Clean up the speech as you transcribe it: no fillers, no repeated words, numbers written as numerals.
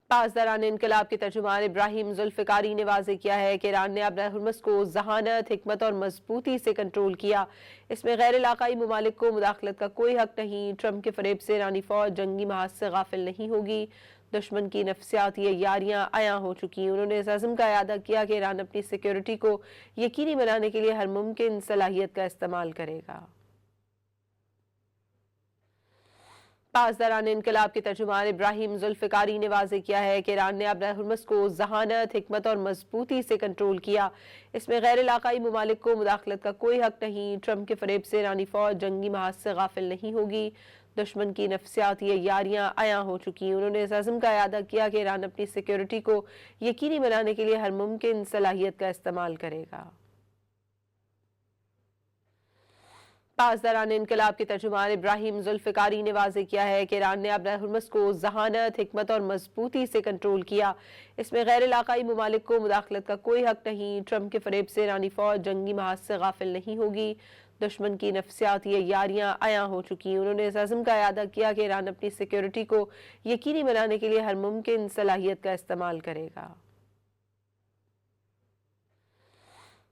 پاسداران انقلاب کے ترجمان ابراہیم ذوالفقاری نے واضح کیا ہے کہ ایران نے اپنا ہرمز کو ذہانت، حکمت اور مضبوطی سے کنٹرول کیا۔ اس میں غیر علاقائی ممالک کو مداخلت کا کوئی حق نہیں۔ ٹرمپ کے فریب سے ایرانی فوج جنگی محاذ سے غافل نہیں ہوگی۔ دشمن کی نفسیاتی عیاریاں عیاں ہو چکی۔ انہوں نے اس عزم کا اعادہ کیا کہ ایران اپنی سیکیورٹی کو یقینی بنانے کے لیے ہر ممکن صلاحیت کا استعمال کرے گا۔ پاسداران انقلاب کے ترجمان ابراہیم ذوالفقاری نے واضح کیا ہے کہ ایران نے اپنا ہرمز کو ذہانت، حکمت اور مضبوطی سے کنٹرول کیا۔ اس میں غیر علاقائی ممالک کو مداخلت کا کوئی حق نہیں۔ ٹرمپ کے فریب سے ایرانی فوج جنگی محاذ سے غافل نہیں ہوگی۔ دشمن کی نفسیاتی عیاریاں عیاں ہو چکی۔ انہوں نے اس عزم کا اعادہ کیا کہ ایران اپنی سیکیورٹی کو یقینی بنانے کے لیے ہر ممکن صلاحیت کا استعمال کرے گا۔ پاسداران انقلاب کے ترجمان ابراہیم ذوالفقاری نے واضح کیا ہے کہ ایران نے اپنا ہرمز کو ذہانت، حکمت اور مضبوطی سے کنٹرول کیا۔ اس میں غیر علاقائی ممالک کو مداخلت کا کوئی حق نہیں۔ ٹرمپ کے فریب سے ایرانی فوج جنگی محاذ سے غافل نہیں ہوگی۔ دشمن کی نفسیاتی عیاریاں عیاں ہو چکی۔ انہوں نے اس عزم کا اعادہ کیا کہ ایران اپنی سیکیورٹی کو یقینی بنانے کے لیے ہر ممکن صلاحیت کا استعمال کرے گا۔